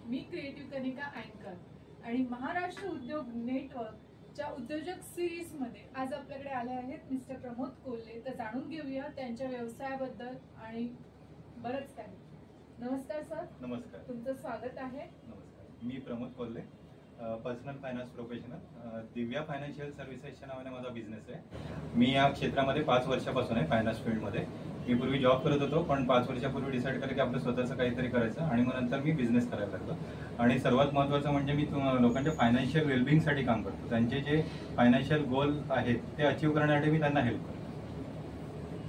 मी creative Kanika अँकर आणि महाराष्ट्र उद्योग नेटवर्कच्या उद्योजक सिरीज मध्ये आज आपल्याकडे आले आहेत मिस्टर प्रमोद कोल्हे. तर जाणून घेऊया त्यांच्या व्यवसायाबद्दल आणि बरंच काही. नमस्कार सर. नमस्कार. तुमचं स्वागत आहे. नमस्कार. मी Pramod Kolhe, personal finance professional. Divya financial सर्व्हिसेसच्या नावाने माझा बिझनेस आहे. मी या क्षेत्रामध्ये 5 वर्षापासून आहे फायनान्स फील्डमध्ये. मी पूर्वी जॉब करत होतो, पण 5 वर्षापूर्वी डिसाईड केलं की आपलं स्वतःचं काहीतरी करायचं आणि मग नंतर मी बिझनेस करायला लागलो. आणि सर्वात महत्त्वाचं म्हणजे मी लोकांच्या फायनान्शियल वेलबिंगसाठी काम करतो. त्यांचे जे फायनान्शियल गोल आहेत ते अचीव करण्यासाठी मी त्यांना हेल्प करतो.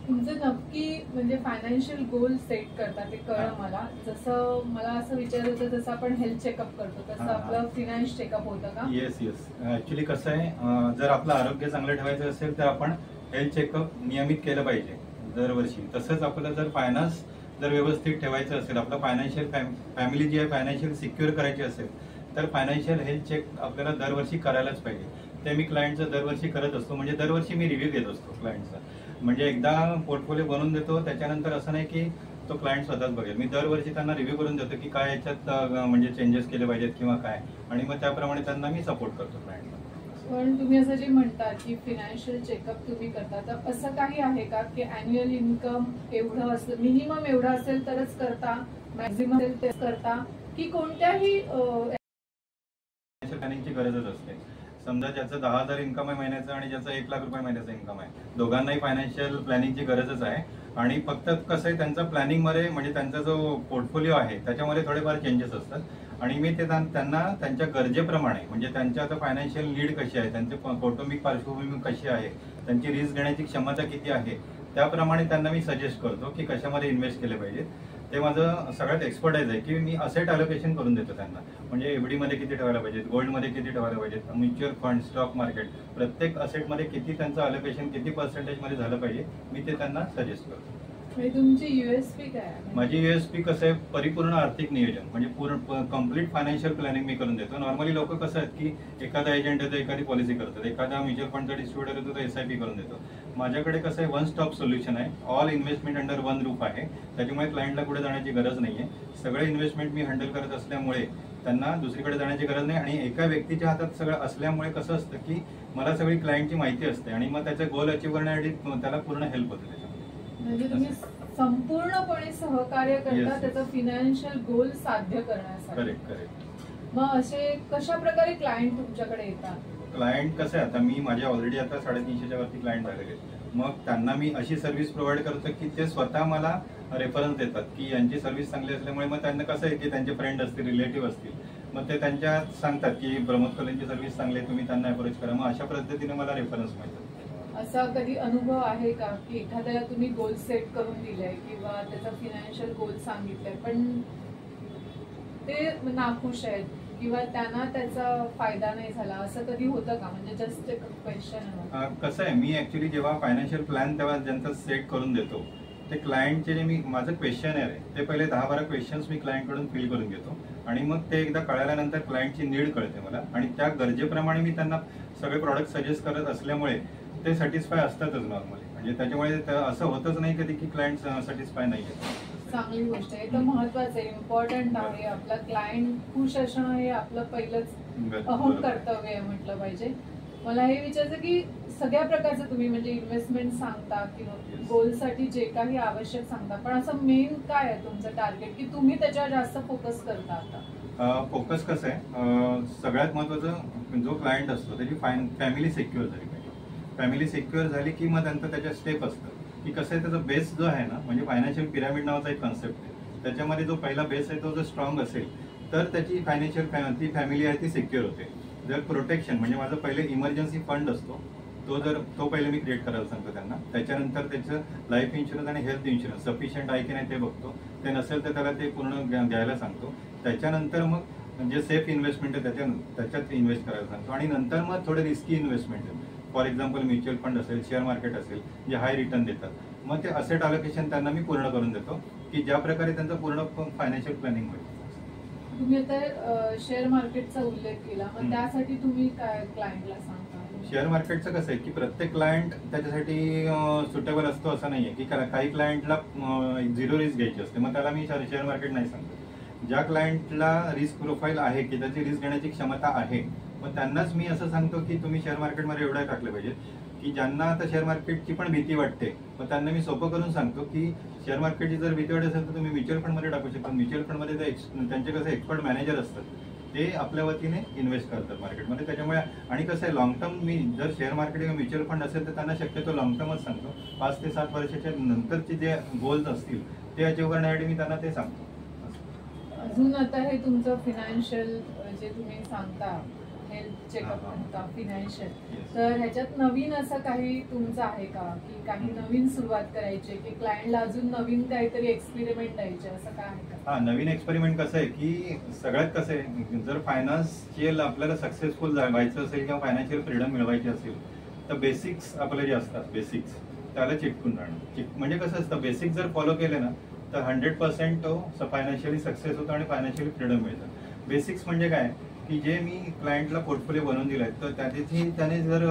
तुमचं नक्की म्हणजे फायनान्शियल गोल सेट करता ते कळलं मला. जसं मला असं विचारायचं होतं, जसं आपण हेल्थ चेकअप करतो तसं आपलं फिनान्स चेकअप होतं का? येस. ऍक्च्युली कसं आहे, जर आपलं आरोग्य चांगलं ठेवायचं असेल तर आपण हेल्थ चेकअप नियमित केलं पाहिजे दरवर्षी. तसंच आपलं जर फायनान्स जर व्यवस्थित ठेवायचं असेल, आपलं फायनान्शियल फॅमिली जी आहे फायनान्शियल सिक्युअर करायची असेल तर फायनान्शियल हेल्थ चेक आपल्याला दरवर्षी करायलाच पाहिजे. ते मी क्लायंटचं दरवर्षी करत असतो. म्हणजे दरवर्षी मी रिव्ह्यू घेत असतो क्लायंटचा. म्हणजे एकदा पोर्टफोलिओ बनवून देतो, त्याच्यानंतर असं नाही की तो क्लायंट स्वतःच बघेल. मी दरवर्षी त्यांना रिव्ह्यू करून देतो की काय याच्यात म्हणजे चेंजेस केले पाहिजेत किंवा काय, आणि मग त्याप्रमाणे त्यांना मी सपोर्ट करतो क्लायंटला. पण तुम्ही असं जे म्हणता की फिनान्शियल चेकअप तुम्ही करता, तर असं काही आहे का की अॅन्युअल इन्कम एवढं असलं, मिनिमम एवढं असेल तरच करता, मॅक्झिमम असेल तेच करता, की कोणत्याही प्लॅनिंगची गरजच असते? समजा ज्याचं 10,000 इन्कम आहे महिन्याचं आणि ज्याचं 1 लाख रुपये महिन्याचं इन्कम आहे, दोघांनाही फायनान्शियल प्लॅनिंगची गरजच आहे. आणि फक्त कसं आहे, त्यांचा प्लॅनिंगमध्ये म्हणजे त्यांचा जो पोर्टफोलिओ आहे त्याच्यामध्ये थोडेफार चेंजेस असतात. आणि मी ते त्यांना त्यांच्या गरजेप्रमाणे, म्हणजे त्यांच्या आता फायनान्शियल नीड कशी आहे, त्यांची कौटुंबिक पार्श्वभूमी कशी आहे, त्यांची रिस्क घेण्याची क्षमता किती आहे, त्याप्रमाणे त्यांना मी सजेस्ट करतो की कशामध्ये इन्व्हेस्ट केले पाहिजे. ते माझं सगळ्यात एक्सपर्टाईज आहे की मी असेट अलोकेशन करून देतो त्यांना. म्हणजे एफडी मध्ये किती ठेवायला पाहिजेत, गोल्डमध्ये किती ठेवायला पाहिजेत, म्युच्युअल फंड, स्टॉक मार्केट, प्रत्येक असेटमध्ये किती त्यांचं अलोकेशन किती पर्सेंटेजमध्ये झालं पाहिजे, मी ते त्यांना सजेस्ट करतो. तुमची युएसपी काय आहे? माझी युएसपी कसं आहे, परिपूर्ण आर्थिक नियोजन, म्हणजे पूर्ण कम्प्लीट फायनान्शियल प्लॅनिंग मी करून देतो. नॉर्मली लोक कसं आहेत की एखादा एजंट येतो, एखादी पॉलिसी करतात, एखादा म्युच्युअल फंडचा डिस्ट्रीब्युटर येतो, तो SIP करून देतो. माझ्याकडे कसं आहे, वन स्टॉप सोल्युशन आहे. All investment under one roof आहे. त्याच्यामुळे क्लायंटला कुठे जाण्याची गरज नाहीये. सगळे इन्व्हेस्टमेंट मी हँडल करत असल्यामुळे त्यांना दुसरीकडे जाण्याची गरज नाही. आणि एका व्यक्तीच्या हातात सगळं असल्यामुळे कसं असतं की मला सगळी क्लायंटची माहिती असते आणि मग त्याचा गोल अचीव करण्यासाठी त्याला पूर्ण हेल्प होते त्याच्यामध्ये. म्हणजे तुम्ही संपूर्णपणे सहकार्य करता त्याचा फिनान्शियल गोल साध्य करण्यासाठी. करेक्ट. मग असे कशा प्रकारे क्लायंट तुमच्याकडे येतात? क्लायंट कसं आहे, आता मी माझे ऑलरेडी आता 350च्या वरती क्लायंट झालेले आहेत. मग त्यांना मी अशी सर्व्हिस प्रोव्हाइड करतो की ते स्वतः मला रेफरन्स देतात की यांची सर्व्हिस चांगली असल्यामुळे. मग त्यांना कसं आहे की त्यांचे फ्रेंड असतील, रिलेटिव्ह असतील, मग ते त्यांच्या सांगतात की प्रमोद कोल्हेंची सर्व्हिस चांगली आहे, तुम्ही त्यांना अप्रोच करा. मग अशा पद्धतीने मला रेफरन्स मिळतात. असा कधी अनुभव आहे का की एखाद्याला तुम्ही गोल सेट करून दिलाय किंवा त्याचा फिनान्शियल गोल सांगितलाय, पण ते नाखुश आहेत किंवा त्यांना त्याचा फायदा नाही झाला, असं कधी होतं का? म्हणजे जस्ट एक क्वेश्चन. कसं आहे, मी ऍक्च्युली जेव्हा फायनान्शियल प्लॅन तेव्हा ज्यांचा सेट करून देतो, ते क्लायंटचे जे मी माझं क्वेश्चन आहे ते पहिले 10-12 क्वेश्चन्स मी क्लायंटकडून फिल करून घेतो. आणि मग ते एकदा कळाल्यानंतर क्लायंटची नीड कळते मला, आणि त्या गरजेप्रमाणे मी त्यांना सगळे प्रॉडक्ट सजेस्ट करत असल्यामुळे ते सॅटिस्फाय असतातच नॉर्मली. म्हणजे त्याच्यामुळे असं होतच नाही कधी की क्लायंट सॅटिस्फाय नाही आहे. चांगली गोष्ट आहे. तर महत्वाचं आहे, इम्पॉर्टंट आहे. आपला क्लायंट खुश असणं हे आपलं पहिलंच अहम कर्तव्य आहे म्हटलं पाहिजे. मला हे विचारायचं की सगळ्या प्रकारचं तुम्ही म्हणजे इन्व्हेस्टमेंट सांगता किंवा गोलसाठी जे काही आवश्यक सांगता, पण असं मेन काय आहे तुमचं टार्गेट की तुम्ही त्याच्यावर जास्त फोकस करता? आता फोकस कसं आहे, सगळ्यात महत्वाचं जो क्लायंट असतो त्याची फॅमिली सिक्युअर झाली पाहिजे. फॅमिली सिक्युअर झाली की मग नंतर त्याच्या स्टेप असतं की कसं आहे, त्याचा बेस जो आहे ना, म्हणजे फायनान्शियल पिरामिड नावाचा एक कॉन्सेप्ट आहे. त्याच्यामध्ये जो पहिला बेस आहे तो जर स्ट्रॉंग असेल तर त्याची फायनान्शियल ती फॅमिली आहे ती सिक्युअर होते. जर प्रोटेक्शन म्हणजे माझं पहिले इमर्जन्सी फंड असतो, तो पहिले मी क्रिएट करायला सांगतो त्यांना. त्याच्यानंतर त्याचं लाईफ इन्शुरन्स आणि हेल्थ इन्शुरन्स सफिशियंट आहे की नाही ते बघतो. ते नसेल तर त्याला ते पूर्ण घ्यायला सांगतो. त्याच्यानंतर मग जे सेफ इन्व्हेस्टमेंट आहे त्याच्यात इन्व्हेस्ट करायला सांगतो. आणि नंतर मग थोडे रिस्की इन्व्हेस्टमेंट आहे, फॉर एक्झाम्पल म्युच्युअल फंड असेल, शेअर मार्केट असेल, जे हाय रिटर्न देतात, मग ते असेट अलोकेशन त्यांना मी पूर्ण करून देतो की ज्या प्रकारे त्यांचं पूर्ण फायनान्शियल प्लॅनिंग होईल. तुम्ही आता शेअर मार्केटचा उल्लेख केला, मग त्यासाठी तुम्ही काय क्लायंटला सांगता? शेअर मार्केटचं कसं आहे की प्रत्येक क्लायंट त्याच्यासाठी सुटेबल असतो असं नाहीये की काही क्लायंटला 0 रिस्क घ्यायची असते, मग त्याला मी शेअर मार्केट नाही सांगतो. ज्या क्लायंटला रिस्क प्रोफाईल आहे की त्याची रिस्क घेण्याची क्षमता आहे, मग त्यांनाच मी असं सांगतो की तुम्ही शेअर मार्केटमध्ये एवढं टाकलं पाहिजे की ज्यांना आता शेअर मार्केटची पण भीती वाटते, मग त्यांना मी सोपं करून सांगतो की शेअर मार्केटची जर भीती वाटत असेल तर तुम्ही म्युच्युअल फंडमध्ये टाकू शकता. म्युच्युअल फंडमध्ये त्यांचे कसं एक्सपर्ट मॅनेजर असतात, ते आपल्या वतीने इन्व्हेस्ट करतात मार्केटमध्ये. त्याच्यामुळे आणि कसं आहे, लॉंग टर्म मी जर शेअर मार्केट किंवा म्युच्युअल फंड असेल तर त्यांना शक्यतो लॉंग टर्मच सांगतो. 5 ते 7 वर्षाच्या नंतरचे जे गोल्स असतील ते अचीव्ह करण्यासाठी मी त्यांना ते सांगतो. अजून आता हे तुमचं फिनान्शियल जे तुम्ही सांगता, हेल्थ चेकअप म्हणता फिनान्शियल, तर ह्याच्यात नवीन असं काही तुमचं आहे का की काही नवीन सुरुवात करायची की क्लायंटला अजून नवीन काहीतरी एक्सपेरिमेंट द्यायचे, असं काय आहे का? हा, नवीन एक्सपेरिमेंट कसं आहे की सगळ्यात कसं आहे, जर फायनान्शियल आपल्याला सक्सेसफुल व्हायचं असेल किंवा फायनान्शियल फ्रीडम मिळवायची असेल तर बेसिक्स आपले जे असतात बेसिक्स त्याला चिटकून राहणं. म्हणजे कसं असतं, बेसिक जर फॉलो केले ना तर 100% तो फायनान्शियली सक्सेस होतो आणि फायनान्शियली फ्रीडम मिळतं. बेसिक्स म्हणजे काय की जे मी क्लायंटला पोर्टफोलिओ बनवून दिलाय तर त्याने जर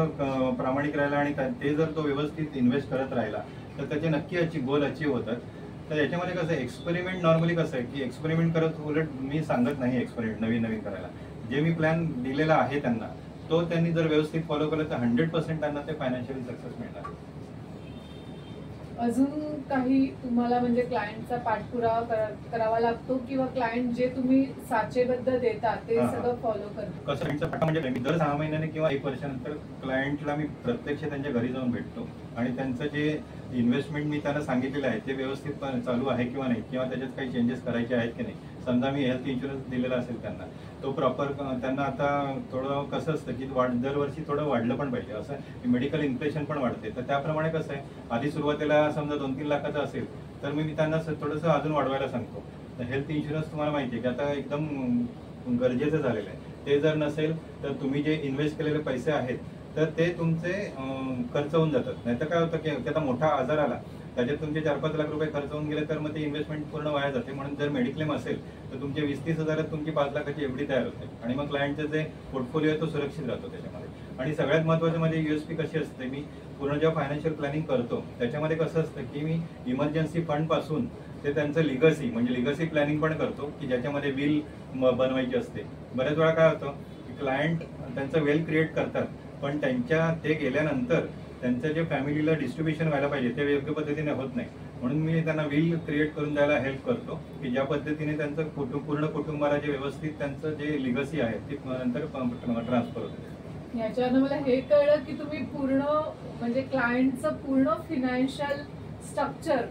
प्रामाणिक राहिला आणि ते जर तो व्यवस्थित इन्व्हेस्ट करत राहिला तर त्याचे नक्की गोल अचीव्ह होतात. तर याच्यामध्ये कसं आहे, एक्सपेरिमेंट नॉर्मली कसं आहे की एक्सपेरिमेंट करत उलट मी सांगत नाही एक्सपेरिमेंट नवीन करायला. जे मी प्लॅन दिलेला आहे त्यांना तो त्यांनी जर व्यवस्थित फॉलो केला तर 100% त्यांना ते फायनान्शियली सक्सेस मिळणार. अजून काही तुम्हाला म्हणजे क्लायंटचा पाठपुरावा करावा लागतो किंवा क्लायंट जे तुम्ही साचेबद्ध देता ते सगळं फॉलो करतो? कसं म्हणजे मी दर 6 महिन्याने किंवा 1 वर्षानंतर क्लायंटला मी प्रत्यक्ष त्यांच्या घरी जाऊन भेटतो आणि त्यांचं जे इन्व्हेस्टमेंट मी त्यांना सांगितलेलं आहे ते व्यवस्थित चालू आहे किंवा नाही, किंवा त्याच्यात काही चेंजेस करायचे आहेत की नाही. समजा मी हेल्थ इन्शुरन्स दिलेला असेल त्यांना, तो प्रॉपर त्यांना आता थोडं कसं असतं की दरवर्षी थोडं वाढलं पण पाहिजे, असं मेडिकल इन्फ्लेशन पण वाढते. तर त्याप्रमाणे कसं आहे, आधी सुरुवातीला समजा 2-3 लाखाचं असेल तर मी त्यांना थोडंसं अजून वाढवायला सांगतो. तर हेल्थ इन्शुरन्स तुम्हाला माहिती आहे की आता एकदम गरजेचं झालेलं आहे. ते जर नसेल तर तुम्ही जे इन्व्हेस्ट केलेले पैसे आहेत तर ते तुमचे खर्च होऊन जातात. नाही तर काय होतं की आता मोठा आजार आला त्याच्यात तुमचे 4-5 लाख रुपये खर्च होऊन गेले तर मग ते इन्व्हेस्टमेंट पूर्ण वाया जाते. म्हणून जर मेडिक्लेम असेल तर तुमचे 20-30 हजारात तुमची 5 लाखाची एफडी तयार होते आणि मग क्लायंटचं जे पोर्टफोलिओ आहे तो सुरक्षित राहतो त्याच्यामध्ये. आणि सगळ्यात महत्त्वाचं म्हणजे USP कशी असते, मी पूर्ण जेव्हा फायनान्शियल प्लॅनिंग करतो त्याच्यामध्ये कसं असतं की मी इमर्जन्सी फंड पासून ते त्यांचं लिगसी म्हणजे लिगसी प्लॅनिंग पण करतो की ज्याच्यामध्ये विल बनवायची असते. बऱ्याच वेळा काय होतं की क्लायंट त्यांचं वेल क्रिएट करतात पण ते गेल्यानंतर त्यांचं जे फॅमिलीला डिस्ट्रीब्युशन व्हायला पाहिजे ते योग्य पद्धतीने होत नाही. म्हणून मी त्यांना विल क्रिएट करून द्यायला हेल्प करतो की ज्या पद्धतीने त्यांचं पूर्ण कुटुंबाला जे व्यवस्थित त्यांचं जे लिगसी आहे ते नंतर ट्रान्सफर होते. याच्यानं मला हे कळलं की तुम्ही पूर्ण म्हणजे क्लायंटचं पूर्ण फिनान्शियल स्ट्रक्चर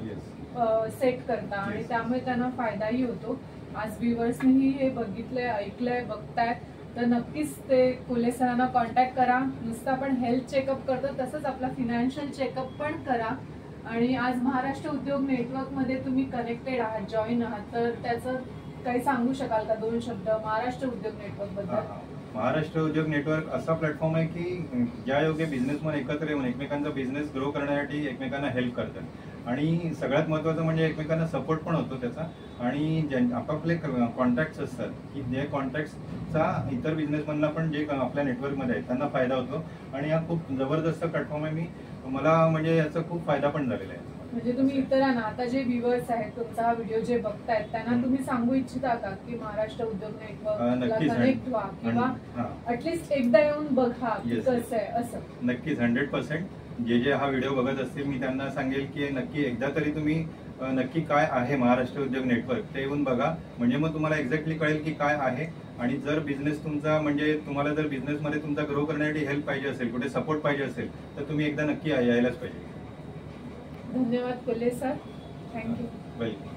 सेट करता आणि त्यामुळे त्यांना फायदाही होतो. आज व्ह्युअर्सनीही हे बघितलंय, ऐकलंय, बघतायत तर नक्कीच ते कोल्हे सरांना कॉन्टॅक्ट करा. नुसतं आपण हेल्थ चेकअप करतो तसंच आपला फिनान्शियल चेकअप पण करा. आणि आज महाराष्ट्र उद्योग नेटवर्कमध्ये तुम्ही कनेक्टेड आहात, जॉईन आहात, तर त्याचं काही सांगू शकाल का 2 शब्द महाराष्ट्र उद्योग नेटवर्क बद्दल? महाराष्ट्र उद्योग नेटवर्क असा प्लॅटफॉर्म आहे की ज्या योग्य बिझनेसमन एकत्र येऊन एकमेकांचा बिझनेस ग्रो करण्यासाठी एकमेकांना हेल्प करतात आणि सगळ्यात महत्त्वाचं म्हणजे एकमेकांना सपोर्ट पण होतो त्याचा. आणि आपापले कॉन्टॅक्ट्स असतात की जे कॉन्टॅक्ट्सचा इतर बिझनेसमनला पण जे आपल्या नेटवर्कमध्ये आहेत त्यांना फायदा होतो आणि हा खूप जबरदस्त प्लॅटफॉर्म आहे. मला म्हणजे याचा खूप फायदा पण झालेला आहे. म्हणजे तुम्ही इतरांना आता जे व्ह्युअर्स आहेत तुमचा हा व्हिडिओ जे बघतायत त्यांना तुम्ही सांगू इच्छिता का की महाराष्ट्र उद्योग नेटवर्कला कनेक्ट व्हा किंवा ऍटलीस्ट एकदा येऊन बघा की कसं आहे असं? नक्कीच 100% जे हा व्हिडिओ बघत असतील मी त्यांना सांगेल की नक्की एकदा तरी तुम्ही नक्की काय आहे महाराष्ट्र उद्योग नेटवर्क ते येऊन बघा. म्हणजे मग तुम्हाला एक्झॅक्टली कळेल की काय आहे. आणि जर बिझनेस तुमचा म्हणजे तुम्हाला जर बिझनेसमध्ये तुमचा ग्रो करण्यासाठी हेल्प पाहिजे असेल, कुठे सपोर्ट पाहिजे असेल तर तुम्ही एकदा नक्की यायलाच पाहिजे. धन्यवाद कोल्हे सर, थँक्यू. वेलकम.